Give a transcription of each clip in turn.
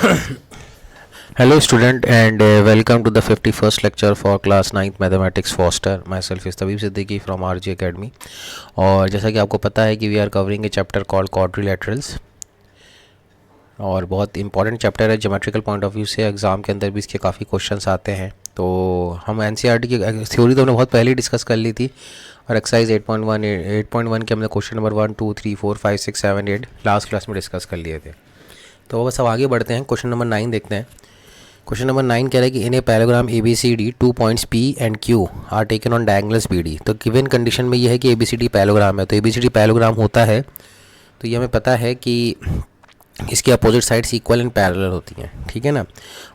Hello student and welcome to the 51st lecture for class 9th mathematics foster. Myself is तबीब Siddiqui from RJ Academy. और जैसा कि आपको पता है कि we are covering a chapter called quadrilaterals और बहुत इंपॉर्टेंट चैप्टर है ज्योमेट्रिकल पॉइंट ऑफ व्यू से. एग्ज़ाम के अंदर भी इसके काफ़ी क्वेश्चंस आते हैं. तो हम एनसीईआरटी की थ्योरी तो हमने बहुत पहले ही डिस्कस कर ली थी और एक्सरसाइज 8.1 के हमने क्वेश्चन नंबर 1 2 3 4 5 6 7 8 लास्ट क्लास में डिस्कस कर लिए थे. तो बस अब आगे बढ़ते हैं. क्वेश्चन नंबर 9 देखते हैं. क्वेश्चन नंबर 9 कह रहा है कि in a parallelogram A B C D 2 points P and Q are taken on diagonals B D. तो गिवन कंडीशन में ये है कि ए बी सी डी पैराग्राम है. तो ए बी सी डी पैराग्राम होता है तो ये हमें पता है कि इसकी opposite sides equal and parallel होती हैं. ठीक है ना.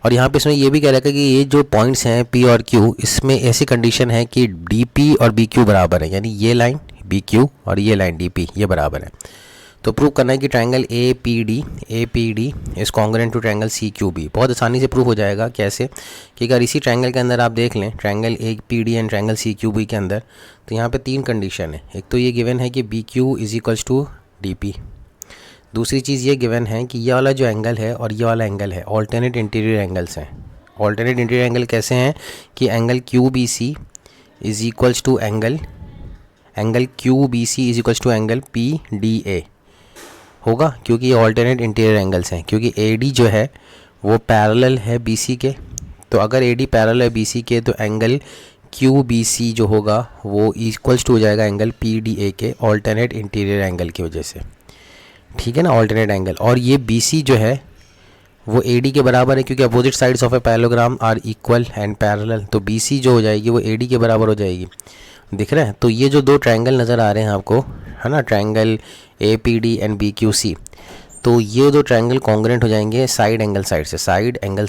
और यहाँ पे इसमें ये भी कह रहा है कि ये जो पॉइंट्स हैं पी और क्यू, इसमें ऐसी कंडीशन है कि डी पी और बी क्यू बराबर है. यानी ये लाइन बी क्यू और ये लाइन डी पी ये बराबर है. तो प्रूव करना है कि triangle A P D is congruent to triangle C Q B. बहुत आसानी से प्रूव हो जाएगा. कैसे कि अगर इसी ट्रायंगल के अंदर आप देख लें triangle A P D and triangle C Q B के अंदर, तो यहाँ पे 3 कंडीशन है. एक तो ये गिवन है कि B Q is equals to D P. दूसरी चीज़ ये गिवन है कि ये वाला जो एंगल है और ये वाला एंगल है ऑल्टरनेट इंटीरियर एंगल्स हैं. ऑल्टरनेट इंटीरियर एंगल कैसे हैं कि angle Q B C is equals to angle Q B C is equals to angle P D A होगा, क्योंकि ये ऑल्टरनेट इंटीरियर एंगल्स हैं. क्योंकि ए डी जो है वो पैरेलल है बी सी के. तो अगर ए डी पैरेलल है बी सी के तो एंगल क्यू बी सी जो होगा वो इक्वल्स टू हो जाएगा एंगल पी डी ए के ऑल्टरनेट इंटीरियर एंगल की वजह से. ठीक है ना, ऑल्टरनेट एंगल. और ये बी सी जो है वो ए डी के बराबर है क्योंकि opposite sides of a parallelogram are equal and parallel. तो बी सी जो हो जाएगी वो ए डी के बराबर हो जाएगी. दिख रहा है. तो ये जो 2 ट्रायंगल नज़र आ रहे हैं आपको, है ना, triangle A P D and B Q C, तो ये 2 ट्रायंगल कॉन्ग्रुएंट हो जाएंगे साइड एंगल साइड से. Side angle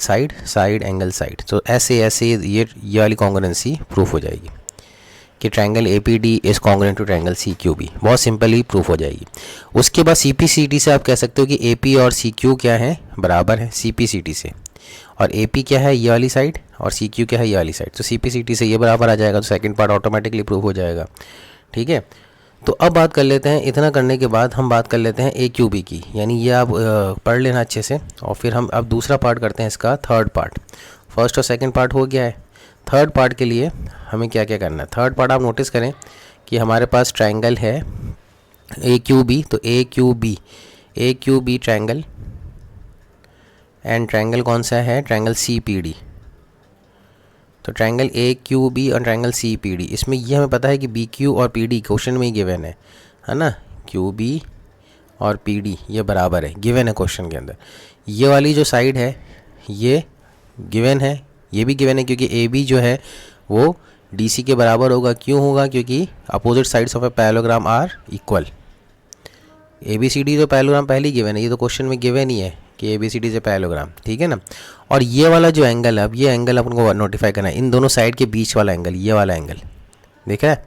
side. तो ऐसे ये वाली कॉन्ग्रुएंसी प्रूफ हो जाएगी कि triangle A P D is congruent to triangle C Q B. बहुत सिंपली प्रूफ हो जाएगी. उसके बाद सी पी सी टी से आप कह सकते हो कि ए पी और सी क्यू क्या है, बराबर है सी पी सी टी से. और ए पी क्या है, ये वाली साइड, और सी क्यू क्या है, ये वाली साइड. तो सी पी सी टी से ये बराबर आ जाएगा. तो सेकंड पार्ट ऑटोमेटिकली प्रूफ हो जाएगा. ठीक है. तो अब बात कर लेते हैं. इतना करने के बाद हम बात कर लेते हैं ए क्यू बी की. यानी ये आप पढ़ लेना अच्छे से. और फिर हम अब दूसरा पार्ट करते हैं इसका, थर्ड पार्ट. फर्स्ट और सेकंड पार्ट हो गया है. थर्ड पार्ट के लिए हमें क्या क्या करना है. थर्ड पार्ट आप नोटिस करें कि हमारे पास ट्रायंगल है ए क्यू बी. तो A Q B triangle and triangle कौन सा है, ट्रायंगल सी पी डी. तो ट्रायंगल ए क्यू बी और ट्रायंगल सी पी डी, इसमें ये हमें पता है कि बी क्यू और पी डी क्वेश्चन में ही गिवन है ना. क्यू बी और पी डी ये बराबर है, गिवन है क्वेश्चन के अंदर. ये वाली जो साइड है ये गिवन है, ये भी गिवन है क्योंकि ए बी जो है वो डी सी के बराबर होगा. क्यों होगा, क्योंकि opposite sides of a parallelogram are equal. A B C D तो पैरेललोग्राम पहले ही गिवन है, ये तो क्वेश्चन में गिवन ही है कि ए बी सी डी से पैरेललोग्राम. ठीक है ना. और ये वाला जो एंगल है, अब ये एंगल अपन को नोटिफाई करना है. इन दोनों साइड के बीच वाला एंगल, ये वाला एंगल देखा है,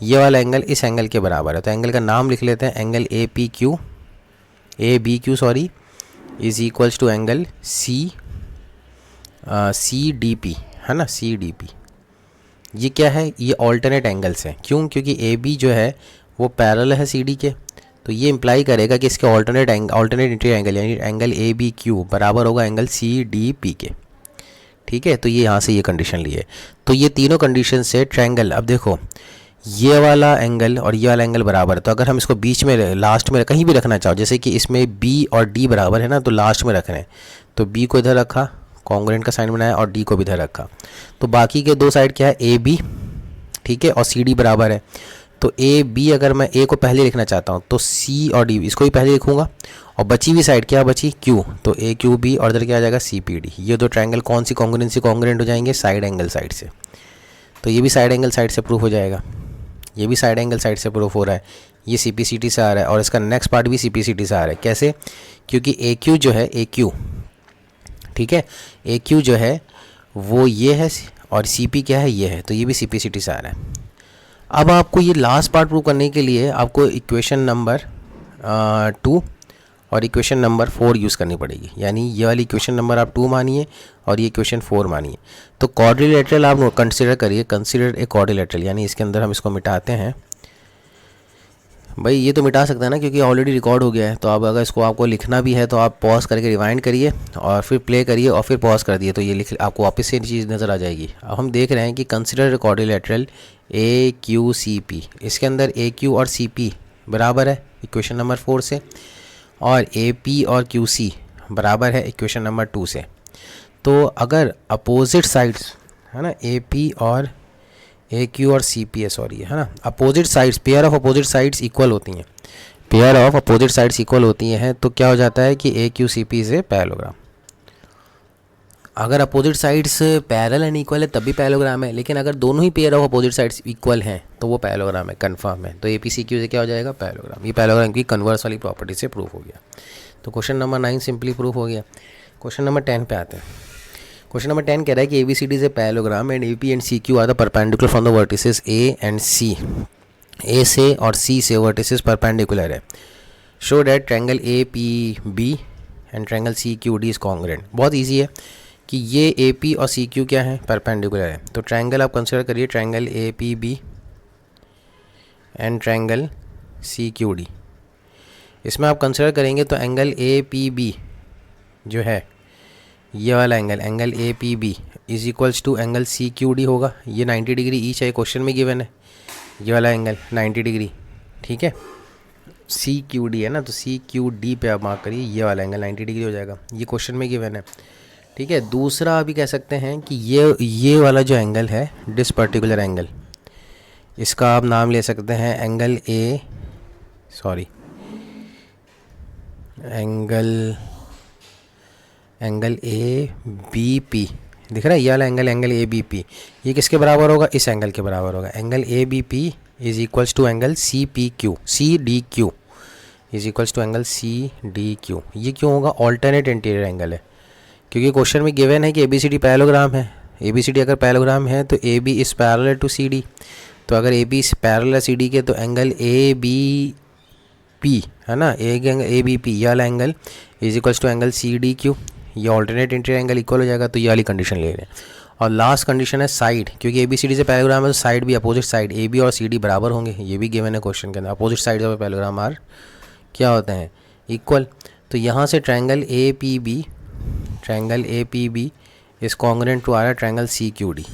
ये वाला एंगल इस एंगल के बराबर है. तो एंगल का नाम लिख लेते हैं. Angle A B Q is equals to angle C D P, है ना, सी डी पी. ये क्या है, ये ऑल्टरनेट एंगल्स हैं. क्यों, क्योंकि ए बी जो है वो पैरेलल है सी डी के. तो ये इंप्लाई करेगा कि इसके ऑल्टरनेट इंटीरियर एंगल यानी एंगल ए बी क्यू बराबर होगा एंगल सी डी पी के. ठीक है. तो ये यहाँ से ये कंडीशन ली है. तो ये तीनों कंडीशन से ट्रायंगल, अब देखो ये वाला एंगल और ये वाला एंगल बराबर है. तो अगर हम इसको बीच में लास्ट में कहीं भी रखना चाहो, जैसे कि इसमें बी और डी बराबर है ना, तो लास्ट में रख रहे हैं. तो बी को इधर रखा, कॉन्ग्रुएंट का साइन बनाया, और डी को भी इधर रखा. तो बाकी के 2 साइड क्या है, ए बी, ठीक है, और सी डी बराबर है. तो ए बी अगर मैं ए को पहले लिखना चाहता हूँ तो सी और डी इसको भी पहले लिखूंगा. और बची हुई साइड क्या बची, क्यू. तो ए क्यू बी और इधर क्या आ जाएगा, सी पी डी. ये 2 ट्रायंगल कौन सी कॉन्ग्रुएंट हो जाएंगे, साइड एंगल साइड से. तो ये भी साइड एंगल साइड से प्रूफ हो जाएगा. ये भी साइड एंगल साइड से प्रूफ हो रहा है. ये सी पी सी टी से आ रहा है और इसका नेक्स्ट पार्ट भी सी पी सी टी से आ रहा है. कैसे, क्योंकि ए क्यू जो है, ए क्यू, ठीक है, ए क्यू जो है वो ये है और सी पी क्या है, ये है. तो ये भी सी पी सी टी से आ रहा है. अब आपको ये लास्ट पार्ट प्रूव करने के लिए आपको इक्वेशन नंबर 2 और इक्वेशन नंबर 4 यूज़ करनी पड़ेगी. यानी ये वाली इक्वेशन नंबर आप 2 मानिए और ये इक्वेशन 4 मानिए. तो क्वाड्रिलेटरल आप कंसिडर करिए, कंसिडर ए क्वाड्रिलेटरल. यानी इसके अंदर हम इसको मिटाते हैं. भाई ये तो मिटा सकते हैं ना, क्योंकि ऑलरेडी रिकॉर्ड हो गया है। तो अब अगर इसको आपको लिखना भी है तो आप पॉज करके रिवाइंड करिए और फिर प्ले करिए और फिर पॉज कर दिए, तो ये लिख आपको वापस से चीज़ नज़र आ जाएगी। अब हम देख रहे हैं कि consider quadrilateral A Q C P, इसके अंदर ए क्यू और सी पी बराबर है इक्वेशन नंबर 4 से, और ए पी और क्यू सी बराबर है इक्वेशन नंबर 2 से। तो अगर अपोजिट साइड्स है ना, ए पी और ए क्यू और सी पी है ना, opposite sides, pair of opposite sides equal होती हैं, pair of opposite sides equal होती हैं, तो क्या हो जाता है कि ए क्यू सी पी से पैरेललोग्राम। अगर opposite sides parallel and equal है तब भी पैरेललोग्राम है, लेकिन अगर दोनों ही pair of opposite sides equal हैं तो वो पैरेललोग्राम है, कंफर्म है। तो ए पी सी क्यू से क्या हो जाएगा, पैरेललोग्राम। ये पैरेललोग्राम की कन्वर्स वाली प्रॉपर्टी से प्रूफ हो गया। तो क्वेश्चन नंबर 9 सिंपली प्रूफ हो गया। क्वेश्चन नंबर 10 पे आते हैं। क्वेश्चन नंबर 10 कह रहा है कि ABCD is a parallelogram and AP and CQ are the perpendicular from the vertices A and C। A से और C से vertices perpendicular है। Show that triangle APB and triangle CQD is congruent। बहुत easy है कि ये AP और CQ क्या है, perpendicular है। तो ट्रायंगल आप कंसिडर करिए, triangle APB and triangle CQD। इसमें आप कंसिडर करेंगे तो एंगल APB जो है ये वाला angle, angle A P B is equals to angle C Q D होगा। ये 90 डिग्री ईच है, क्वेश्चन में गिवन है ये वाला एंगल 90 डिग्री, ठीक है। सी क्यू डी है ना, तो सी क्यू डी पे आप मार्क करिए, ये वाला एंगल 90 डिग्री हो जाएगा, ये क्वेश्चन में गिवन है, ठीक है। दूसरा अभी कह सकते हैं कि ये वाला जो एंगल है, दिस पर्टिकुलर एंगल, इसका आप नाम ले सकते हैं angle angle A B P, दिख रहा है ये वाला angle, angle A B P, ये किसके बराबर होगा, इस एंगल के बराबर होगा। Angle A B P is equals to angle C P Q, C D Q is equals to angle C D Q. ये क्यों होगा, ऑल्टरनेट इंटीरियर एंगल है, क्योंकि क्वेश्चन में गिवन है कि ABCD पैरेललोग्राम है। ABCD अगर पैरेललोग्राम है तो AB is parallel to CD, तो अगर AB पैरेलल है CD के तो एंगल ए बी पी है ना, एंगल ए बी पी ये वाला angle is equals to angle C D Q, ये ऑल्टरनेट इंटीरियर एंगल इक्वल हो जाएगा। तो ये वाली कंडीशन ले रहे हैं। और लास्ट कंडीशन है साइड, क्योंकि ABCD से पैरेललोग्राम है तो साइड भी, अपोजिट साइड AB और CD बराबर होंगे, ये भी गिवन है क्वेश्चन के अंदर। Opposite side of parallelogram are क्या होते हैं, इक्वल। तो यहाँ से triangle A P B is congruent to आ रहा है ट्रायंगल CQD,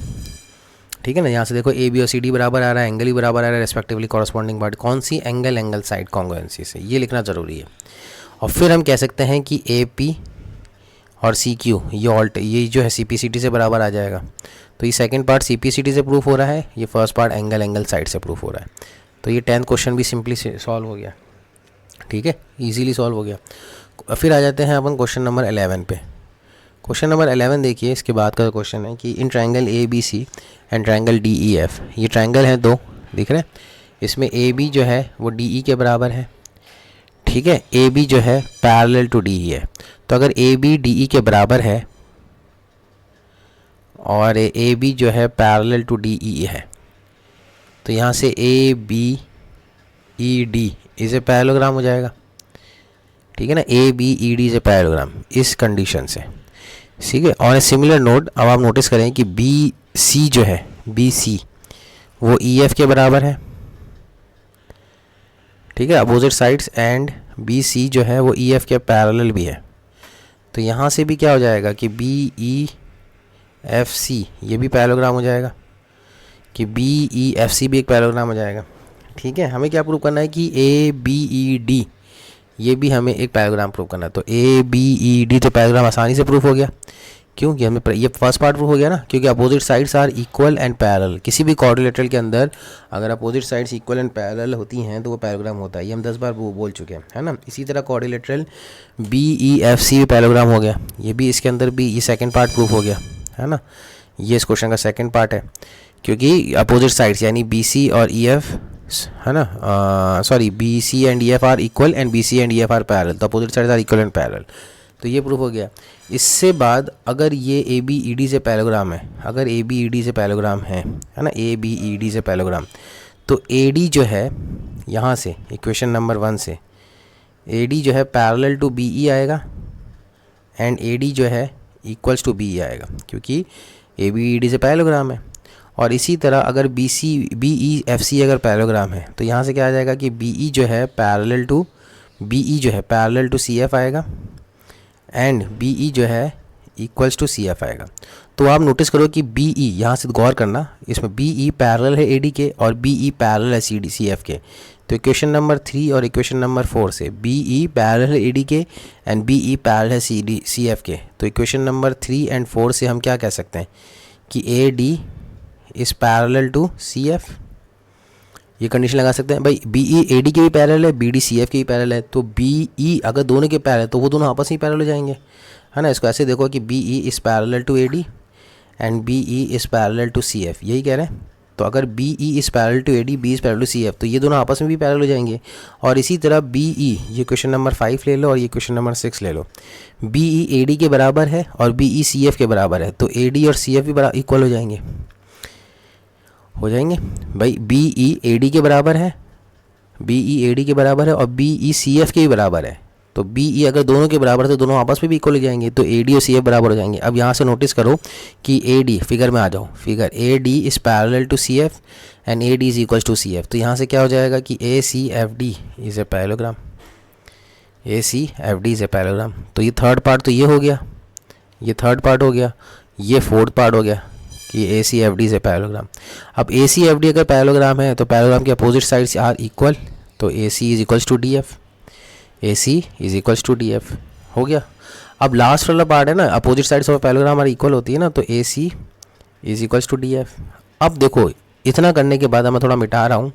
ठीक है ना। यहाँ से देखो AB और CD बराबर आ रहा है, एंगल ही बराबर आ रहा है रेस्पेक्टिवली कॉरस्पॉन्डिंग पार्ट, कौन सी, एंगल साइड कॉन्ग्रुएंसी से, ये लिखना ज़रूरी है। और फिर हम कह सकते हैं कि AP और CQ ये जो है CPCD से बराबर आ जाएगा। तो ये सेकंड पार्ट CPCD से प्रूफ हो रहा है, ये फर्स्ट पार्ट एंगल साइड से प्रूफ हो रहा है। तो ये 10th क्वेश्चन भी सिंपली सॉल्व हो गया, ठीक है, इजीली सॉल्व हो गया। फिर आ जाते हैं अपन क्वेश्चन नंबर 11 पे। क्वेश्चन नंबर 11 देखिए, इसके बाद का क्वेश्चन है कि in triangle ABC and triangle DEF, ये ट्रायंगल है दो, दिख रहे हैं, इसमें AB जो है वो DE के बराबर है, ठीक है। AB जो है पैरेलल टू DE है, तो अगर AB DE के बराबर है और AB जो है पैरेलल टू DE है, तो यहाँ से ABED इज ए पैरेललोग्राम हो जाएगा, ठीक है ना। ABED इज ए पैरेललोग्राम इस कंडीशन से, ठीक है। और सिमिलर नोट, अब आप नोटिस करें कि BC जो है, BC वो EF के बराबर है, ठीक है, अपोजिट साइड्स, एंड BC जो है वो EF के पैरेलल भी है। तो यहाँ से भी क्या हो जाएगा कि BEFC ये भी पैरेललोग्राम हो जाएगा, कि BEFC भी एक पैरेललोग्राम हो जाएगा, ठीक है। हमें क्या प्रूव करना है कि ABED ये भी हमें एक पैरेललोग्राम प्रूव करना है। तो ABED जो पैरेललोग्राम आसानी से प्रूफ हो गया, क्योंकि हमें ये फर्स्ट पार्ट प्रूफ हो गया ना, क्योंकि opposite sides are equal and parallel. किसी भी क्वाड्रिलेटरल के अंदर अगर opposite sides equal and parallel होती हैं तो वो पैरेललोग्राम होता है, ये हम 10 बार बोल चुके हैं, है ना। इसी तरह क्वाड्रिलेटरल BEFC भी पैरेललोग्राम हो गया, ये भी इसके अंदर भी ये सेकंड पार्ट प्रूफ हो गया, है ना। ये इस क्वेश्चन का सेकंड पार्ट है, क्योंकि अपोजिट साइड्स यानी BC और EF है ना, sorry BC and EF are equal and BC and EF are parallel, तो opposite sides are equal and parallel, तो ये प्रूफ हो गया। इससे बाद अगर ये ABED से पैरेललोग्राम है, अगर ABED से पैरेललोग्राम है ना, ABED से पैरेललोग्राम, तो AD जो है यहाँ से इक्वेशन नंबर 1 से AD जो है पैरेलल टू BE आएगा एंड AD जो है इक्वल्स टू BE आएगा, क्योंकि ABED से पैरेललोग्राम है। और इसी तरह अगर बी ई एफ सी अगर पैरेललोग्राम है तो यहाँ से क्या आ जाएगा कि बी ई जो है पैरेलल टू सी एफ आएगा एंड बी ई जो है इक्वल्स टू सी एफ आएगा। तो आप नोटिस करो कि बी ई, यहाँ से गौर करना, इसमें बी ई पैरेलल है ए डी के और बी ई पैरेलल है सी एफ के। तो इक्वेशन नंबर 3 और इक्वेशन नंबर 4 से बी ई पैरेलल है ए डी के एंड बी ई पैरेलल है सी एफ के। तो इक्वेशन नंबर 3 एंड 4 से हम क्या कह सकते हैं कि A D is parallel to C F. ये कंडीशन लगा सकते हैं भाई, बी ई ए डी के भी पैरेलल है, बी डी सी एफ के भी पैरेलल है। तो बी ई अगर दोनों के पैरेलल है तो वो दोनों आपस में पैरेलल हो जाएंगे, है ना। इसको ऐसे देखो कि B E is parallel to A D and B E is parallel to C F, यही कह रहे हैं। तो अगर B E is parallel to A D, B is parallel to C F, तो ये दोनों आपस में भी पैरेलल हो जाएंगे। और इसी तरह बी ई, ये क्वेश्चन नंबर 5 ले लो और ये क्वेश्चन नंबर 6 ले लो। बी ई ए डी के बराबर है और बी ई सी एफ के बराबर है, तो ए डी और सी एफ भी इक्वल हो जाएंगे भाई। बी ई ए डी के बराबर है, बी ई ए डी के बराबर है और बी ई सी एफ के भी बराबर है। तो बी ई अगर दोनों के बराबर है तो दोनों आपस में भी इक्वल हो जाएंगे, तो ए डी और सी एफ बराबर हो जाएंगे। अब यहाँ से नोटिस करो कि ए डी, फिगर में आ जाओ, figure A D is parallel to C F and A D is equal to C F. तो यहाँ से क्या हो जाएगा कि A C F D is a parallelogram, A C F D is a parallelogram. तो ये थर्ड पार्ट तो ये हो गया, ये थर्ड पार्ट हो गया, ये फोर्थ पार्ट हो गया कि A C F D is a parallelogram. अब ए सी एफ डी अगर पैरेललोग्राम है तो पैरेललोग्राम के अपोजिट साइड्स आर इक्वल, तो A C is equals to D F, A C is equals to D F हो गया। अब last वाला पार्ट है ना, opposite sides of parallelogram are equal होती है ना, तो A C is equals to D F. अब देखो इतना करने के बाद मैं थोड़ा मिटा रहा हूँ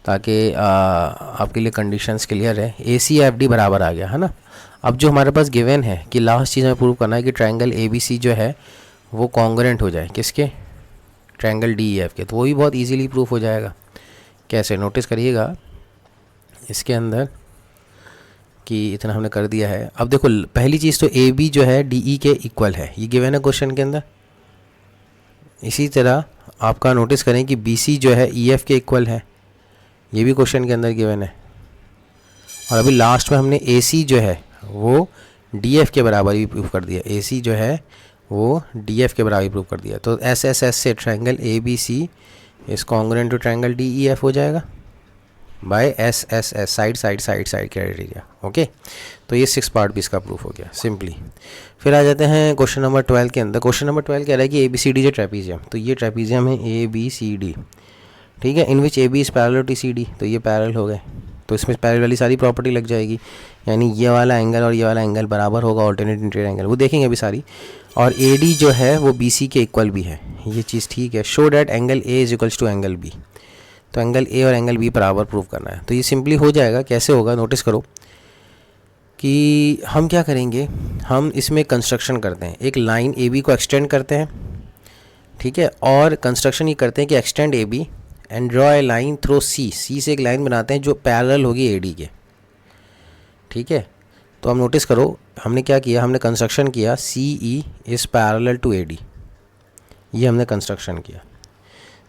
ताकि आपके लिए कंडीशंस क्लियर है। ए सी एफ डी बराबर आ गया, है ना। अब जो हमारे पास गिवन है कि लास्ट चीज़ हमें प्रूव करना है कि ट्रायंगल ए बी सी जो है वो कॉन्ग्रुएंट हो जाए किसके, ट्रायंगल डी ई एफ के। तो वो भी बहुत इजीली प्रूफ हो जाएगा। कैसे, नोटिस करिएगा इसके अंदर कि इतना हमने कर दिया है। अब देखो पहली चीज़ तो ए बी जो है डी ई के इक्वल है, ये गिवन है क्वेश्चन के अंदर। इसी तरह आपका नोटिस करें कि बी सी जो है ई एफ के इक्वल है, ये भी क्वेश्चन के अंदर गिवन है। और अभी लास्ट में हमने ए सी जो है वो डी एफ के बराबर भी प्रूफ कर दिया, ए सी जो है वो डी एफ के बराबर प्रूफ कर दिया। तो एस एस एस से triangle A B C is congruent to triangle D E F हो जाएगा by S S S, side side side side criteria. Okay, तो ये 6 पार्ट भी इसका प्रूफ हो गया सिंपली। फिर आ जाते हैं क्वेश्चन नंबर 12 के अंदर। क्वेश्चन नंबर 12 कह रहा है कि A B C D is trapezium. तो ये ट्रेपीजियम है ए बी सी डी, ठीक है, in which A B is parallel to C D. तो ये पैरेलल हो गए, तो इसमें पैरेलल वाली सारी प्रॉपर्टी लग जाएगी, यानी ये वाला एंगल और ये वाला एंगल बराबर होगा, ऑल्टरनेट इंटीरियर एंगल, वो देखेंगे अभी सारी। और ए डी जो है वो बी सी के इक्वल भी है, ये चीज़ ठीक है। Show that angle A is equals to angle B, तो एंगल ए और एंगल बी बराबर प्रूव करना है। तो ये सिंपली हो जाएगा। कैसे होगा, नोटिस करो कि हम क्या करेंगे, हम इसमें कंस्ट्रक्शन करते हैं, एक लाइन ए बी को एक्सटेंड करते हैं, ठीक है, और कंस्ट्रक्शन ये करते हैं कि extend A B and draw a line through C, C से एक लाइन बनाते हैं जो पैरेलल होगी ए डी के, ठीक है। तो हम नोटिस करो हमने क्या किया, हमने कंस्ट्रक्शन किया C E is parallel to A D, ये हमने कंस्ट्रक्शन किया,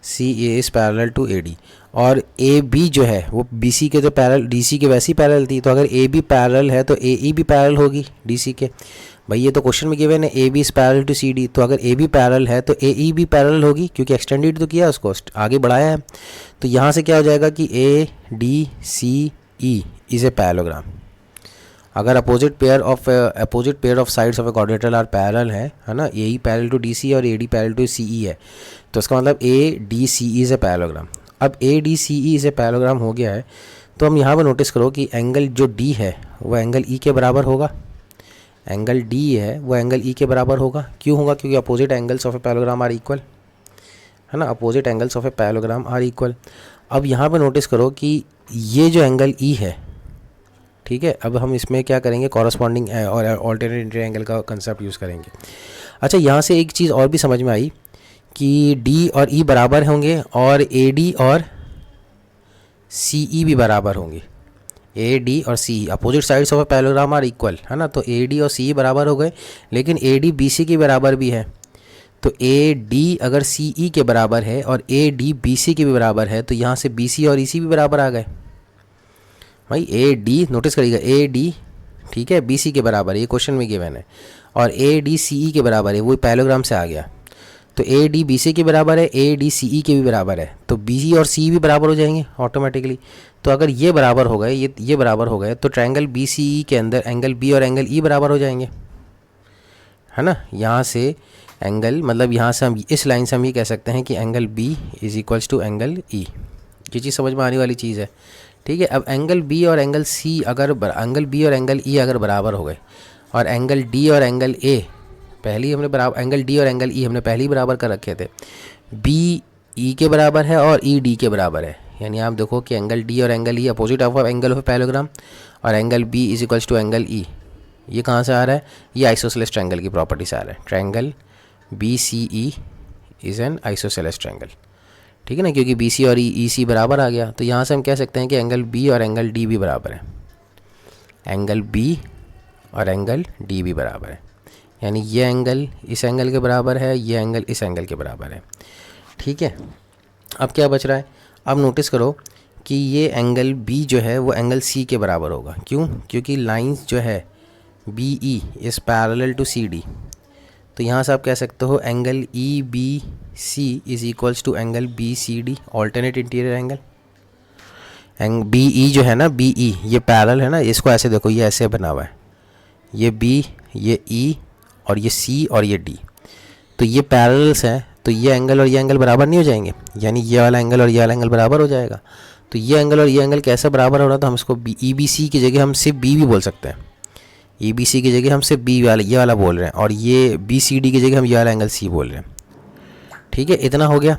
C A is parallel to A D. और ए बी जो है वो बी सी के तो पैरेलल, डी सी के वैसे ही पैरेलल थी, तो अगर ए बी पैरेलल है तो ए ई भी पैरेलल होगी डी सी के। भाई ये तो क्वेश्चन में गिवन है A B is parallel to C D, तो अगर ए बी पैरेलल है तो ए ई भी पैरेलल होगी, क्योंकि एक्सटेंडेड तो किया, उसको आगे बढ़ाया है। तो यहाँ से क्या हो जाएगा कि A D C E is a parallelogram. अगर opposite pair of sides of a quadrilateral are parallel है ना, A E parallel to D C और A D parallel to C E है, तो इसका मतलब A D C E is a parallelogram. अब A D C E is a parallelogram हो गया है, तो हम यहाँ पर नोटिस करो कि एंगल जो डी है वो एंगल ई के बराबर होगा, एंगल डी है वो एंगल ई के बराबर होगा। क्यों होगा, क्योंकि opposite angles of a parallelogram are equal, है ना, opposite angles of a parallelogram are equal. अब यहाँ पर नोटिस करो कि ये जो एंगल ई है, ठीक है, अब हम इसमें क्या करेंगे, कॉरस्पॉन्डिंग और ऑल्टरनेट इंटीरियर एंगल का कंसेप्ट यूज़ करेंगे। अच्छा, यहाँ से एक चीज़ और भी समझ में आई कि डी और ई बराबर होंगे और ए डी और सी ई भी बराबर होंगे। ए डी और C E opposite sides of a parallelogram are equal, है ना, तो ए डी और सी ई बराबर हो गए, लेकिन ए डी बी सी के बराबर भी है। तो ए डी अगर सी ई के बराबर है और ए डी बी सी के भी बराबर है, तो यहाँ से बी सी और ई सी भी बराबर आ गए। भाई ए डी, नोटिस करिएगा, ए डी, ठीक है, बी सी के बराबर है, ये क्वेश्चन में गिवन है, और ए डी सी ई के बराबर है, वो पैरेललोग्राम से आ गया। तो ए डी बी सी के बराबर है, ए डी सी ई के भी बराबर है, तो बी सी और सी भी बराबर हो जाएंगे ऑटोमेटिकली। तो अगर ये बराबर हो गए, ये बराबर हो गए, तो ट्रायंगल बी सी ई के अंदर एंगल बी और एंगल ई बराबर हो जाएंगे, है ना। यहाँ से एंगल, मतलब यहाँ से हम इस लाइन से हम ये कह सकते हैं कि angle B is equals to angle E. ये चीज़ समझ में आने वाली चीज़ है, ठीक है। अब एंगल बी और एंगल सी अगर एंगल बी और एंगल ई अगर बराबर हो गए, और एंगल डी और एंगल ए पहले ही हमने बराबर, एंगल डी और एंगल ई हमने पहले ही बराबर कर रखे थे, बी ई के बराबर है और ई डी के बराबर है। यानी आप देखो कि एंगल डी और angle E opposite of angle of parallelogram, और angle B is equals to angle E, ये कहाँ से आ रहा है, ये आइसोसेलेस ट्रायंगल की प्रॉपर्टी से आ रहा है। Triangle B C E is an isosceles triangle, ठीक है ना, क्योंकि बी सी और ई सी बराबर आ गया। तो यहाँ से हम कह सकते हैं कि एंगल बी और एंगल डी भी बराबर है, एंगल बी और एंगल डी भी बराबर है। यानी ये एंगल इस एंगल के बराबर है, ये एंगल इस एंगल के बराबर है, ठीक है। अब क्या बच रहा है, अब नोटिस करो कि ये एंगल बी जो है वो एंगल सी के बराबर होगा। क्यों? क्योंकि लाइंस जो है B E is parallel to C D. तो यहाँ से आप कह सकते हो angle E B C is equals to angle B C D, alternate interior angle. B E जो है ना, बी ई ये पैरेलल है ना, इसको ऐसे देखो, ये ऐसे बना हुआ है, ये बी, ये ई और ये सी और ये डी, तो ये पैरेलल्स हैं। तो ये एंगल और ये एंगल बराबर नहीं हो जाएंगे, यानी ये वाला एंगल और ये वाला एंगल बराबर हो जाएगा। तो ये एंगल और ये एंगल कैसे बराबर हो रहा है, तो हम इसको ई बी सी की जगह हम सिर्फ बी भी बोल सकते हैं, ई बी सी की जगह हम सिर्फ बी वाला ये वाला बोल रहे हैं, और ये बी सी डी की जगह हम ये वाला एंगल सी बोल रहे हैं, ठीक है। इतना हो गया।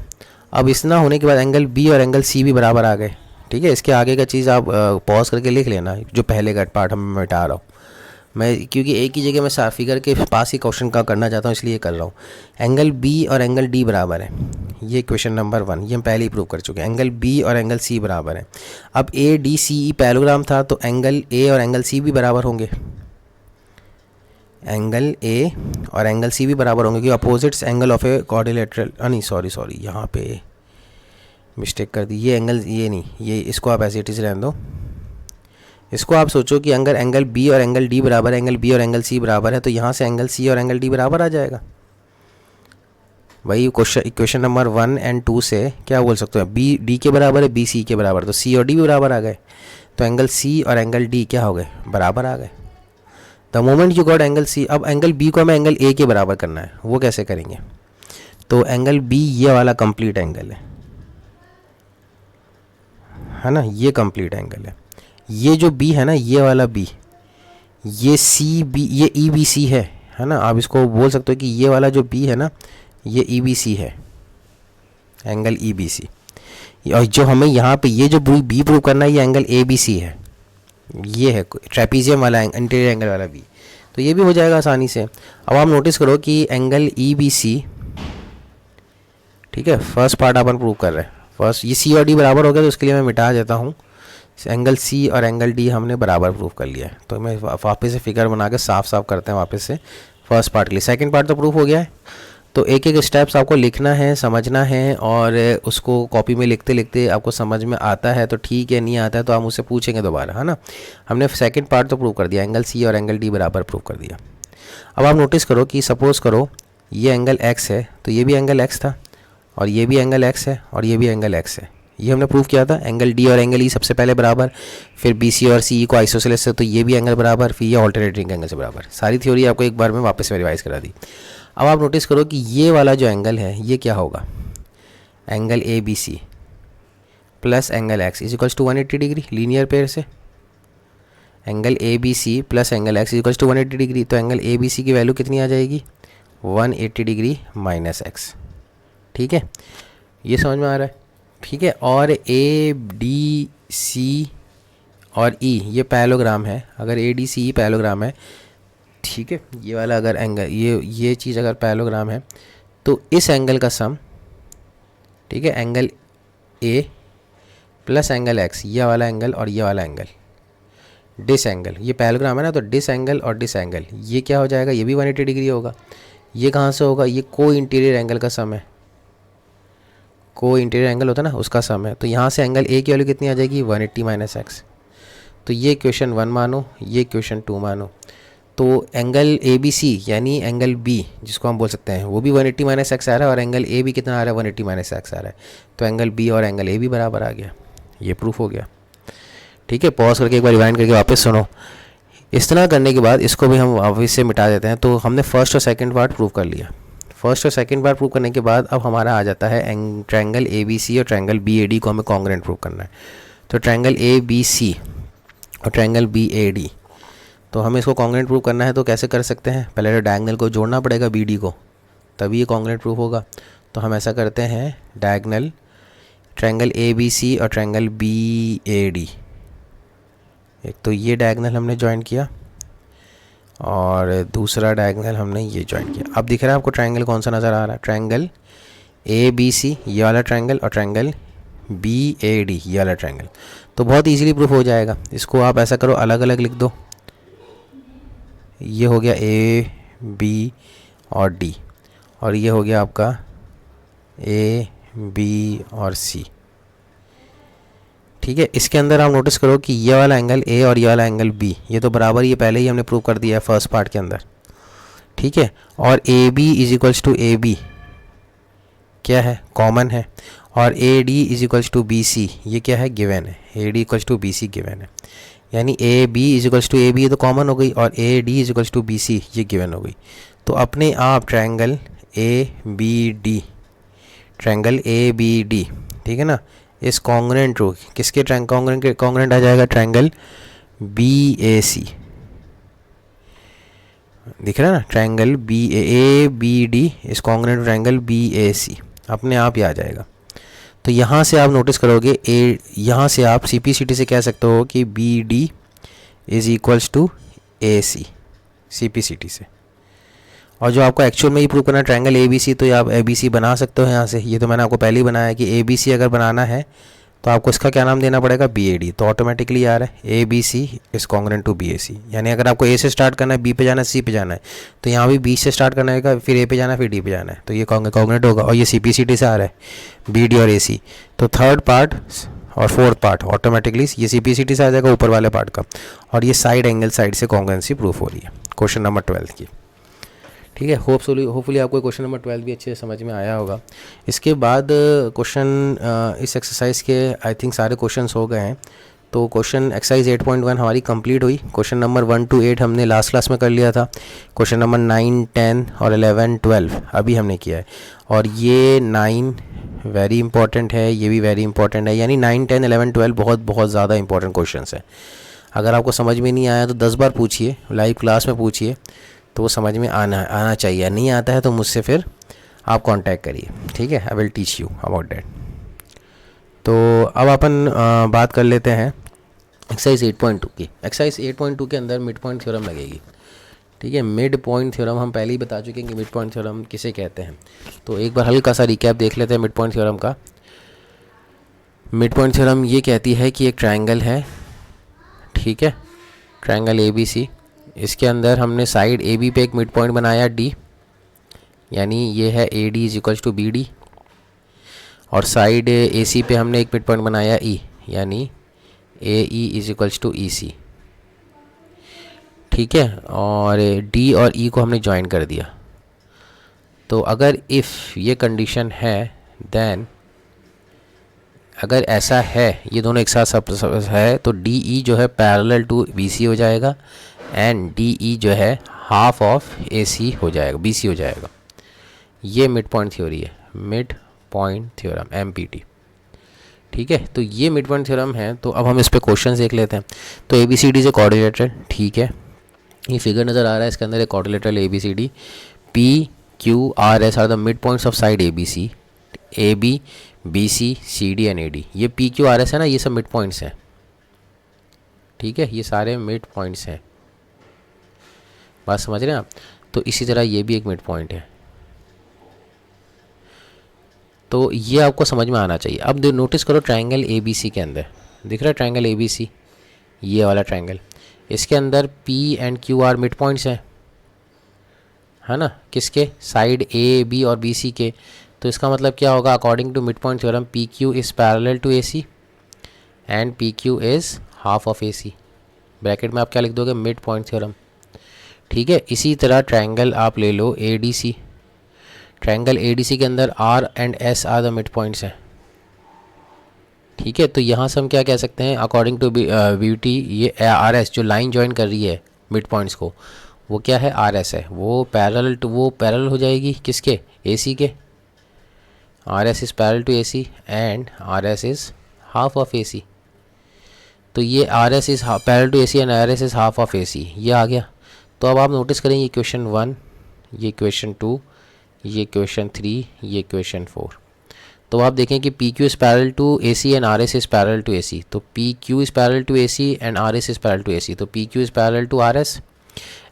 अब इतना होने के बाद एंगल बी और एंगल सी भी बराबर आ गए, ठीक है। इसके आगे का चीज़ आप पॉज करके लिख लेना, जो पहले का पार्ट हम मिटा रहा हूँ मैं, क्योंकि एक ही जगह मैं साफ फिगर के पास ही क्वेश्चन का करना चाहता हूँ, इसलिए कर रहा हूँ। एंगल बी और एंगल डी बराबर है, ये क्वेश्चन नंबर 1, ये हम पहले ही प्रूव कर चुके हैं। एंगल बी और एंगल सी बराबर है। अब A D C E parallelogram था, तो एंगल ए और एंगल सी भी बराबर होंगे, एंगल ए और एंगल सी भी बराबर होंगे, क्योंकि opposites angle of a quadrilateral, नहीं सॉरी यहाँ पे मिस्टेक कर दी, ये एंगल ये नहीं, ये इसको आप ऐसे इट इज़ रहने दो। इसको आप सोचो कि अगर एंगल बी और एंगल डी बराबर है, एंगल बी और एंगल सी बराबर है, तो यहाँ से एंगल सी और एंगल डी बराबर आ जाएगा। वही इक्वेशन नंबर 1 और 2 से क्या बोल सकते हो, बी डी के बराबर है, बी सी के बराबर, तो सी और डी भी बराबर आ गए। तो एंगल सी और एंगल डी क्या हो गए, बराबर आ गए। The moment you got angle C, अब एंगल बी को हमें एंगल ए के बराबर करना है, वो कैसे करेंगे, तो एंगल बी ये वाला कंप्लीट एंगल है ना, ये कंप्लीट एंगल है। ये जो बी है ना, ये वाला बी, ये सी बी, ये ई बी सी है ना। आप इसको बोल सकते हो कि ये वाला जो बी है ना, ये ई बी सी है, एंगल ई बी सी। और जो हमें यहाँ पे ये जो बी प्रूव करना है, ये एंगल ए बी सी है, ये है ट्रेपीजियम वाला इंटीरियर एंगल वाला बी। तो ये भी हो जाएगा आसानी से। अब आप नोटिस करो कि एंगल ई बी सी, ठीक है, फर्स्ट पार्ट अपन प्रूव कर रहे हैं। फर्स्ट ये सी और डी बराबर हो गया, तो उसके लिए मैं मिटा देता हूँ। एंगल सी और एंगल डी हमने बराबर प्रूव कर लिया है। तो मैं वापस से फिगर बना के साफ करते हैं वापस से फर्स्ट पार्ट के लिए। सेकंड पार्ट तो प्रूफ हो गया है। तो एक एक स्टेप्स आपको लिखना है, समझना है, और उसको कॉपी में लिखते लिखते आपको समझ में आता है तो ठीक है, नहीं आता है तो आप मुझसे पूछेंगे दोबारा, है ना। हमने सेकंड पार्ट तो प्रूव कर दिया, एंगल सी और एंगल डी बराबर प्रूव कर दिया। अब आप नोटिस करो कि सपोज़ करो ये एंगल एक्स है, तो ये भी एंगल एक्स था, और ये भी एंगल एक्स है, और ये भी एंगल एक्स है। ये हमने प्रूव किया था। एंगल डी और एंगल ई सबसे पहले बराबर, फिर बी सी और सी ई को आइसोसेलेस से, तो ये भी एंगल बराबर, फिर ये ऑल्टरनेटिंग एंगल से बराबर। सारी थ्योरी आपको एक बार में वापस में रिवाइज करा दी। अब आप नोटिस करो कि ये वाला जो एंगल है, ये क्या होगा, angle A B C plus angle X is equals to 180 degree, linear pair से। Angle A B C plus angle X is equals to 180 degree, तो एंगल ए बी सी की वैल्यू कितनी आ जाएगी, 180 डिग्री माइनस एक्स। ठीक है, ये समझ में आ रहा है, ठीक है। और ए डी सी और ई ये पैरेललोग्राम है, अगर ए डी सी ई पैरेललोग्राम है, ठीक है, ये वाला अगर एंगल ये चीज़ अगर पैरेललोग्राम है, तो इस एंगल का सम, ठीक है, angle A plus angle x, ये वाला एंगल और ये वाला एंगल, डिस एंगल, ये पैरेललोग्राम है ना, तो डिस एंगल और डिस एंगल ये क्या हो जाएगा, ये भी 180 डिग्री होगा। ये कहाँ से होगा, ये को इंटीरियर एंगल का सम है, को इंटीरियर एंगल होता है ना, उसका सम है। तो यहाँ से एंगल ए की वैल्यू कितनी आ जाएगी, 180 माइनस एक्स। तो ये क्वेश्चन 1 मानो, ये क्वेश्चन 2 मानो। तो एंगल ए बी सी यानी एंगल बी जिसको हम बोल सकते हैं वो भी 180 माइनस एक्स आ रहा है और एंगल ए भी कितना आ रहा है 180 माइनस एक्स आ रहा है। तो एंगल बी और एंगल ए भी बराबर आ गया, ये प्रूफ हो गया। ठीक है, पॉज करके एक बार रिवाइंड करके वापस सुनो। इस तरह करने के बाद इसको भी हम वापस से मिटा देते हैं। तो हमने फर्स्ट और सेकंड पार्ट प्रूव कर लिया। फर्स्ट और सेकंड पार्ट प्रूव करने के बाद अब हमारा आ जाता है ट्रायंगल ए बी सी और ट्रायंगल बी ए डी को हमें कॉन्ग्रुएंट प्रूव करना है। तो ट्रायंगल ए बी सी और ट्रायंगल बी ए डी, तो हमें इसको कॉन्ग्रुएंट प्रूव करना है। तो कैसे कर सकते हैं, पहले तो डायगोनल को जोड़ना पड़ेगा बी डी को, तभी ये कॉन्ग्रुएंट प्रूफ होगा। तो हम ऐसा करते हैं, diagonal triangle A B C और ट्रायंगल बी ए डी, एक तो ये डायगोनल हमने ज्वाइन किया और दूसरा डायगोनल हमने ये ज्वाइन किया। अब दिख रहा है आपको ट्रायंगल कौन सा नज़र आ रहा है, ट्रायंगल ए बी सी ये वाला ट्रायंगल और ट्रायंगल बी ए डी ये वाला ट्रायंगल। तो बहुत इजीली प्रूफ हो जाएगा। इसको आप ऐसा करो, अलग अलग लिख दो। ये हो गया ए बी और डी, और ये हो गया आपका ए बी और सी। ठीक है, इसके अंदर आप नोटिस करो कि ये वाला एंगल ए और ये वाला एंगल बी ये तो बराबर, ये पहले ही हमने प्रूव कर दिया है फर्स्ट पार्ट के अंदर। ठीक है, और A B is equals to A B क्या है, कॉमन है, और A D is equals to B C ये क्या है, गिवन है। A D equals to B C given है, यानी A B is equals to A B ये तो कॉमन हो गई, और A D is equals to B C ये गिवन हो गई। तो अपने आप triangle A B D, triangle A B D, ठीक है ना, इस कॉन्ग्रुएंट रो किसके कॉन्ग्रुएंट आ जाएगा, ट्रायंगल बी ए सी। दिख रहा है ना, triangle B A B D इस congruent triangle B A C अपने आप ही आ जाएगा। तो यहाँ से आप नोटिस करोगे यहाँ से आप सी पी सी टी से कह सकते हो कि B D is equals to A C, C P C T से। और जो आपको एक्चुअल में ही प्रूव करना है ट्रायंगल ए बी सी, तो आप ए बी सी बना सकते हो यहाँ से। ये तो मैंने आपको पहले ही बनाया है कि ए बी सी अगर बनाना है तो आपको इसका क्या नाम देना पड़ेगा, बी ए डी। तो ऑटोमेटिकली आ रहा है A B C is congruent to B A C. यानी अगर आपको ए से स्टार्ट करना है, बी पे जाना है, सी पे जाना है, तो यहाँ भी बी से स्टार्ट करना है, फिर ए पे जाना है, फिर डी पे जाना है, तो ये कॉन्ग्रुएंट होगा। और ये सी पी सी टी से आ रहा है बी डी और ए सी। तो थर्ड पार्ट और फोर्थ पार्ट ऑटोमेटिकली ये सी पी सी टी से आ जाएगा ऊपर वाले पार्ट का, और ये साइड एंगल साइड से कॉन्ग्रुएंसी प्रूफ हो रही है। क्वेश्चन नंबर 12 की। ठीक है, होपफुली आपको क्वेश्चन नंबर 12 भी अच्छे से समझ में आया होगा। इसके बाद क्वेश्चन इस एक्सरसाइज के आई थिंक सारे क्वेश्चंस हो गए हैं। तो क्वेश्चन एक्सरसाइज 8.1 हमारी कंप्लीट हुई। क्वेश्चन नंबर 1 to 8 हमने लास्ट क्लास में कर लिया था। क्वेश्चन नंबर 9, 10 और 11, 12 अभी हमने किया है। और ये 9 वेरी इंपॉर्टेंट है, ये भी वेरी इंपॉर्टेंट है। यानी 9, 10, 11, 12 बहुत ज़्यादा इंपॉर्टेंट क्वेश्चन है। अगर आपको समझ में नहीं आया तो 10 बार पूछिए, लाइव क्लास में पूछिए, तो वो समझ में आना चाहिए। नहीं आता है तो मुझसे फिर आप कांटेक्ट करिए। ठीक है, I will teach you about that. तो अब अपन बात कर लेते हैं एक्सरसाइज 8.2 की। एक्सरसाइज 8.2 के अंदर मिड पॉइंट थ्योरम लगेगी। ठीक है, मिड पॉइंट थ्योरम हम पहले ही बता चुके हैं कि मिड पॉइंट थ्योरम किसे कहते हैं। तो एक बार हल्का सा रिकैप देख लेते हैं मिड पॉइंट थ्योरम का। मिड पॉइंट थ्योरम ये कहती है कि एक ट्रायंगल है, ठीक है, ट्रायंगल ए बी सी, इसके अंदर हमने साइड ए बी पे एक मिड पॉइंट बनाया डी, यानी ये है A D is equals to B D, और साइड ए सी पे हमने एक मिड पॉइंट बनाया ई, यानी A E is equals to E C. ठीक है, और डी और ई को हमने ज्वाइन कर दिया। तो अगर इफ़ ये कंडीशन है देन, अगर ऐसा है ये दोनों एक साथ सब है, तो डी ई जो है पैरेलल टू बी सी हो जाएगा, एंड डी ई जो है हाफ ऑफ ए सी हो जाएगा, बी सी हो जाएगा। ये मिड पॉइंट थ्योरी है, mid point theorem M P T. ठीक है, तो ये मिड पॉइंट थ्योरम है। तो अब हम इस पे क्वेश्चन देख लेते हैं। तो ए बी सी डी से क्वाड्रिलेटरल, ठीक है, ये फिगर नज़र आ रहा है, इसके अंदर एक quadrilateral A B C D, P Q R S are the mid points of side A B C, A B B C C D and A D. ये पी क्यू आर एस है ना, ये सब mid points हैं। ठीक है, ये सारे मिड पॉइंट्स हैं, बात समझ रहे हैं आप। तो इसी तरह ये भी एक मिड पॉइंट है। तो ये आपको समझ में आना चाहिए। अब नोटिस करो ट्रायंगल ए बी सी के अंदर, दिख रहा है ट्रायंगल ए बी सी, ये वाला ट्रायंगल, इसके अंदर P and Q are mid points हैं, है ना, किसके, साइड ए बी और बी सी के। तो इसका मतलब क्या होगा, according to mid point theorem P Q is parallel to A C and P Q is half of A C. Bracket में आप क्या लिख दोगे, मिड पॉइंट थ्योरम। ठीक है। इसी तरह ट्रायंगल आप ले लो A D C, triangle A D C के अंदर R and S are the mid points हैं। ठीक है, तो यहाँ से हम क्या कह सकते हैं, अकॉर्डिंग टू ब्यूटी ये आर एस जो लाइन ज्वाइन कर रही है मिड पॉइंट्स को, वो क्या है, आर एस है। वो पैरेलल हो जाएगी किसके, ए सी के। R S is parallel to A C and R S is half of A C. तो ये R S is parallel to A C and R S is half of A C, ये आ गया। तो अब आप notice करें, ये क्वेश्चन 1, ये क्वेश्चन 2, ये क्वेश्चन 3, ये क्वेश्चन 4। तो आप देखें कि P Q is parallel to A C and R S is parallel to A C. तो P Q is parallel to A C and R S is parallel to A C. तो P Q is parallel to R S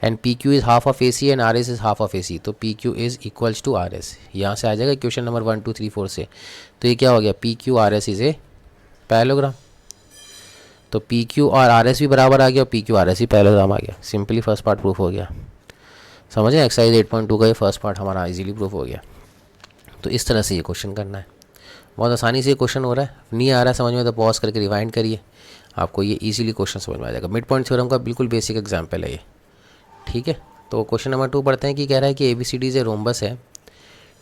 and P Q is half of A C and R S is half of A C. तो P Q is equals to R S. यहाँ से आ जाएगा question number 1 2 3 4 से। तो ये क्या हो गया, P Q R S is a parallelogram. तो पी क्यू और आर एस भी बराबर आ गया और पी क्यू आर एस भी पैरेललोग्राम आ गया। सिंपली फर्स्ट पार्ट प्रूफ हो गया। समझे, एक्सरसाइज 8.2 का ये फर्स्ट पार्ट हमारा इजीली प्रूफ हो गया। तो इस तरह से ये क्वेश्चन करना है, बहुत आसानी से ये क्वेश्चन हो रहा है। नहीं आ रहा है समझ में तो पॉज करके रिवाइंड करिए, आपको ये इजीली क्वेश्चन समझ में आ जाएगा। मिड पॉइंट थ्योरम का बिल्कुल बेसिक एग्जांपल है ये। ठीक है, तो क्वेश्चन नंबर 2 पढ़ते हैं कि कह रहा है कि ए बी सी डी से रोम्बस है।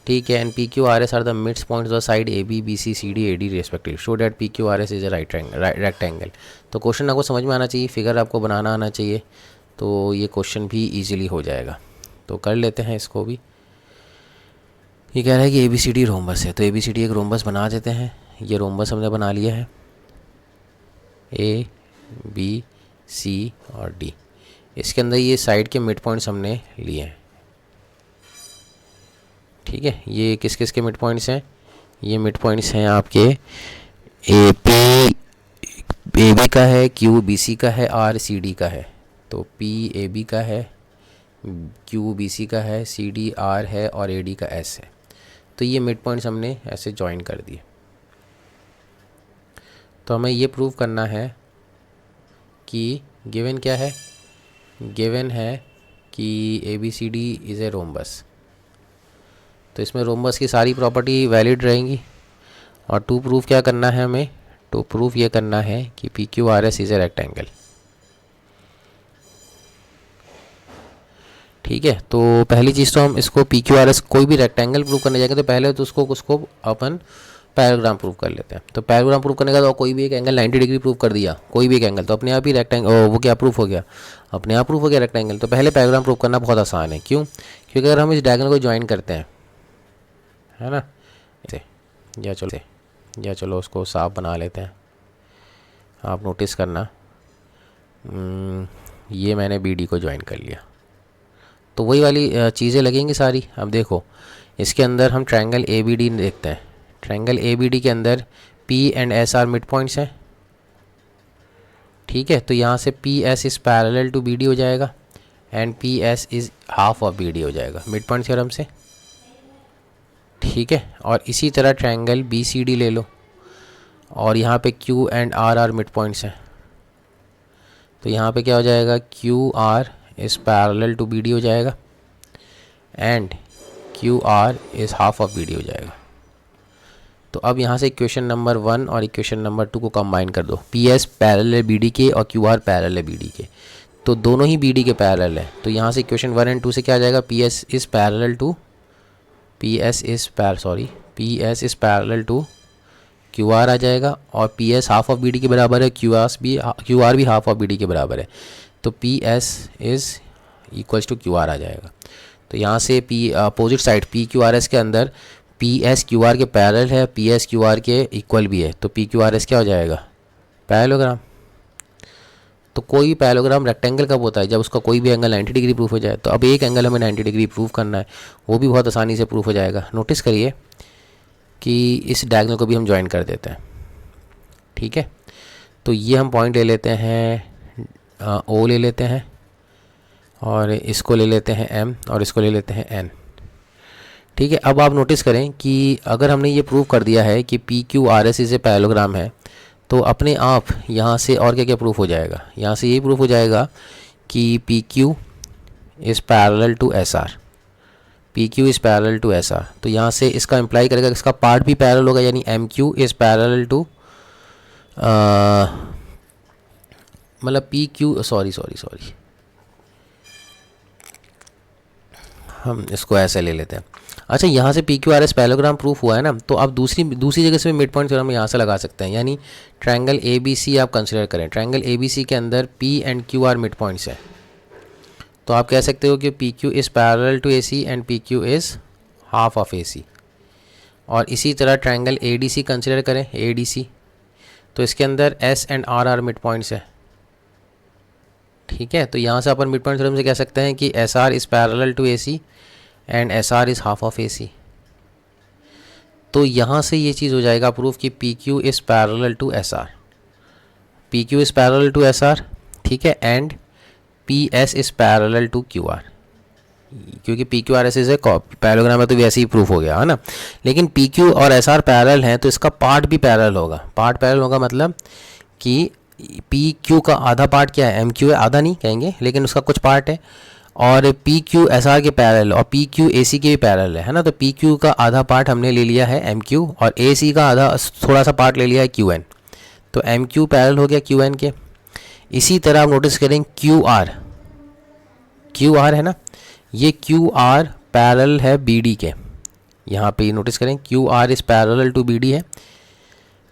ठीक है, and P Q R S are the mids points of side A B B C C D A D respective, show that P Q R S is a rectangle. तो question आपको समझ में आना चाहिए, figure आपको बनाना आना चाहिए, तो ये क्वेश्चन भी ईजिली हो जाएगा। तो कर लेते हैं इसको भी। ये कह रहा है कि A B C D rhombus है, तो ए बी सी डी एक रोम्बस बना देते हैं। ये रोम्बस हमने बना लिया है, ए बी सी और डी। इसके अंदर ये साइड के मिड पॉइंट्स हमने लिए हैं। ठीक है, ये किस किस के मिड पॉइंट्स हैं, ये मिड पॉइंट्स हैं आपके ए बी का है, क्यू बी सी का है, आर सी डी का है। तो पी ए बी का है, क्यू बी सी का है, सी डी आर है और ए डी का एस है। तो ये मिड पॉइंट्स हमने ऐसे ज्वाइन कर दिए। तो हमें ये प्रूव करना है कि गिवन क्या है, गिवन है कि A B C D is a rhombus. तो इसमें रोम्बस की सारी प्रॉपर्टी वैलिड रहेंगी। और टू प्रूफ क्या करना है हमें, टू प्रूफ ये करना है कि P Q R S is a rectangle. ठीक है, तो पहली चीज़ तो हम इसको पी क्यू आर एस कोई भी रेक्टेंगल प्रूव करने जाएंगे तो पहले तो उसको अपन पैराग्राम प्रूव कर लेते हैं। तो पैराग्राम प्रूव करने का तो कोई भी एक एंगल 90 डिग्री प्रूव कर दिया, कोई भी एक एंगल, तो अपने आप ही रेक्टेंगल वो क्या प्रूफ हो गया, अपने आप प्रूफ हो गया रेक्टेंगल। तो पहले पैराग्राम प्रूव करना बहुत आसान है। क्यों, क्योंकि अगर हम इस डायगोनल को ज्वाइन करते हैं, है ना, या चलो उसको साफ बना लेते हैं। आप नोटिस करना, ये मैंने बी डी को ज्वाइन कर लिया, तो वही वाली चीज़ें लगेंगी सारी। अब देखो इसके अंदर हम ट्रायंगल ए बी डी देखते हैं। ट्रायंगल ए बी डी के अंदर P and S are mid points हैं। ठीक है, तो यहाँ से P S is parallel to B D हो जाएगा and P S is half of B D हो जाएगा मिड पॉइंट थ्योरम से। ठीक है, और इसी तरह ट्रायंगल बी सी डी ले लो और यहाँ पे Q and R are mid points हैं। तो यहाँ पे क्या हो जाएगा, Q R is parallel to B D हो जाएगा and Q R is half of B D हो जाएगा। तो अब यहाँ से इक्वेशन नंबर 1 और इक्वेशन नंबर 2 को कंबाइन कर दो। पी एस पैरेलल है बी डी के और क्यू आर पैरेलल है बी डी के, तो दोनों ही बी डी के पैरेलल है। तो यहाँ से इक्वेशन 1 एंड 2 से क्या आ जाएगा, P S is parallel to Q R आ जाएगा और P S half of B D के बराबर है, क्यू आर भी हाफ ऑफ बी डी के बराबर है। तो P S is equals to Q R आ जाएगा। तो यहाँ से P opposite side P Q R S के अंदर पी एस क्यू आर के पैरेलल है, पी एस क्यू आर के इक्वल भी है। तो पी क्यू आर एस क्या हो जाएगा, पैरेललोग्राम। तो कोई पैरेललोग्राम रेक्टेंगल कब होता है, जब उसका कोई भी एंगल 90 डिग्री प्रूफ हो जाए। तो अब एक एंगल हमें 90 डिग्री प्रूफ करना है, वो भी बहुत आसानी से प्रूफ हो जाएगा। नोटिस करिए कि इस डायगोनल को भी हम ज्वाइन कर देते हैं। ठीक है, तो ये हम पॉइंट ले लेते हैं, ओ ले लेते हैं और इसको ले लेते हैं एम और इसको ले लेते हैं एन। ठीक है, अब आप नोटिस करें कि अगर हमने ये प्रूव कर दिया है कि P Q R S is a parallelogram है, तो अपने आप यहाँ से और क्या क्या प्रूफ हो जाएगा, यहाँ से यही प्रूफ हो जाएगा कि P Q is parallel to S R, P Q is parallel to S R. तो यहाँ से इसका इम्प्लाई करेगा कि इसका पार्ट भी पैरेलल होगा, यानी M Q is parallel to मतलब पी क्यू हम इसको ऐसे ले लेते हैं। अच्छा, यहाँ से P Q R S parallelogram proof हुआ है ना, तो आप दूसरी जगह से मिड पॉइंट थ्योरम यहाँ से लगा सकते हैं। यानी ट्रायंगल ए बी सी आप कंसिडर करें, ट्रायंगल ए बी सी के अंदर P and Q are mid points है, तो आप कह सकते हो कि P Q is parallel to A C and P Q is half of A C. और इसी तरह triangle A D C consider करें, ए डी सी, तो इसके अंदर S and R mid points है। ठीक है, तो यहाँ से अपन मिड पॉइंट थ्योरम से कह सकते हैं कि S R is parallel to A C and S R is half of A C. तो यहाँ से ये चीज़ हो जाएगा प्रूफ कि P Q is parallel to S R, P Q is parallel to S R, ठीक है, and P S is parallel to Q R, क्योंकि P Q R S is a parallelogram है तो वैसे ही प्रूफ हो गया है ना। लेकिन पी क्यू और एस आर पैरेलल हैं तो इसका पार्ट भी पैरेलल होगा। पार्ट पैरेलल होगा मतलब कि पी क्यू का आधा पार्ट क्या है, एम क्यू है, आधा नहीं कहेंगे लेकिन उसका कुछ पार्ट है, और पी क्यू एस आर के पैरेलल और पी क्यू ए सी के भी पैरेलल है ना। तो पी क्यू का आधा पार्ट हमने ले लिया है एम क्यू और ए सी का आधा थोड़ा सा पार्ट ले लिया है क्यू एन, तो एम क्यू पैरेलल हो गया क्यू एन के। इसी तरह आप नोटिस करें क्यू आर है ना, ये क्यू आर पैरेलल है बी डी के, यहाँ पे नोटिस करें Q R is parallel to B D है।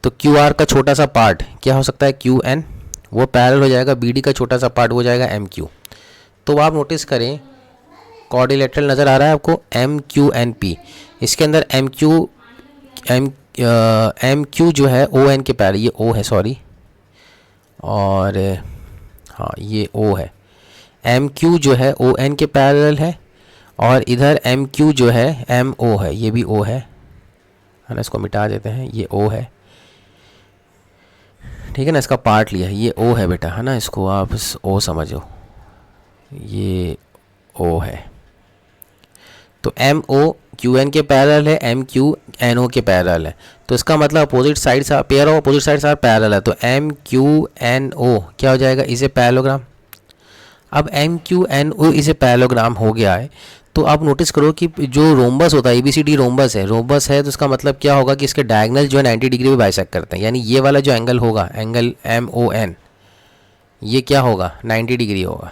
तो क्यू आर का छोटा सा पार्ट क्या हो सकता है, क्यू एन, वो पैरेलल हो जाएगा बी डी का छोटा सा पार्ट हो जाएगा एम क्यू। तो आप नोटिस करें क्वाड्रिलेटरल नज़र आ रहा है आपको, एम क्यू एन पी, इसके अंदर एम क्यू जो है ओ एन के पैरेलल, ये ओ है सॉरी, और हाँ ये ओ है, एम क्यू जो है ओ एन के पैरेलल है, और इधर एम क्यू जो है एम ओ है, ये भी ओ है ना, इसको मिटा देते हैं, ये ओ है, ठीक है ना, इसका पार्ट लिया है, ये ओ है बेटा है ना, इसको आप ओ समझो, ये ओ है। तो एम ओ क्यू एन के पैरेलल है, एम क्यू एन ओ के पैरेलल है, तो इसका मतलब opposite sides are pair of opposite sides are parallel है, तो एम क्यू एन ओ क्या हो जाएगा, इसे पैरेललोग्राम। अब एम क्यू एन ओ इसे पैरेललोग्राम हो गया है, तो आप नोटिस करो कि जो रोम्बस होता है ABCD रोम्बस है तो इसका मतलब क्या होगा कि इसके डायगोनल जो है 90 डिग्री में बाइसेक्ट करते हैं। यानी ये वाला जो एंगल होगा, एंगल MON, ये क्या होगा, 90 डिग्री होगा।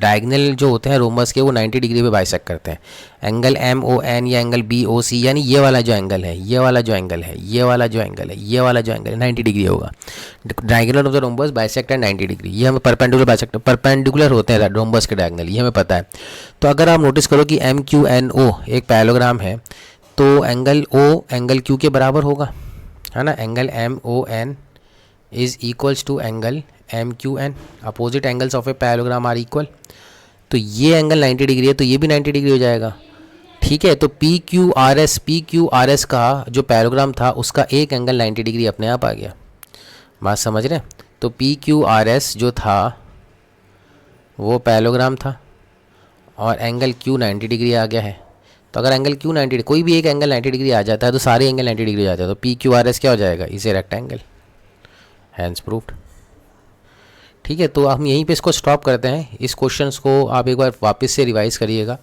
डायगोनल जो होते हैं रोम्बस के वो 90 डिग्री पे बाइसेक्ट करते हैं। एंगल MON या एंगल BOC, यानी ये वाला जो एंगल है, ये वाला जो एंगल है, ये वाला जो एंगल है, ये वाला जो एंगल है 90 डिग्री होगा। Diagonal of the rhombus bisect है 90 डिग्री, ये हमें परपेंडिकुलर होते हैं रोम्बस के डायगोनल, ये हमें पता है। तो अगर आप नोटिस करो कि MQNO एक पैरेललोग्राम है तो एंगल O एंगल Q के बराबर होगा, है ना। Angle MON is equals to angle MQN, opposite angles of a parallelogram are equal. तो ये एंगल 90 डिग्री है तो ये भी 90 डिग्री हो जाएगा, ठीक है। तो PQRS का जो पैरेललोग्राम था उसका एक एंगल 90 डिग्री अपने आप आ गया, बात समझ रहे हैं। तो PQRS जो था वो पैरेललोग्राम था और एंगल Q 90 डिग्री आ गया है। तो अगर एंगल Q 90 डिग्री, कोई भी एक एंगल 90 डिग्री आ जाता है तो सारे एंगल 90 डिग्री आ जाते हैं, तो PQRS क्या हो जाएगा, इसे रेक्टेंगल, हैंस प्रूव्ड, ठीक है। तो हम यहीं पे इसको स्टॉप करते हैं। इस क्वेश्चंस को आप एक बार वापस से रिवाइज़ करिएगा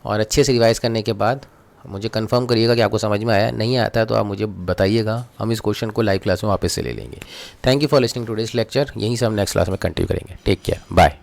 और अच्छे से रिवाइज़ करने के बाद मुझे कंफर्म करिएगा कि आपको समझ में आया। नहीं आता है तो आप मुझे बताइएगा, हम इस क्वेश्चन को लाइव क्लास में वापस से ले लेंगे। Thank you for listening to this lecture. यहीं से हम नेक्स्ट क्लास में कंटिन्यू करेंगे। Take care, bye.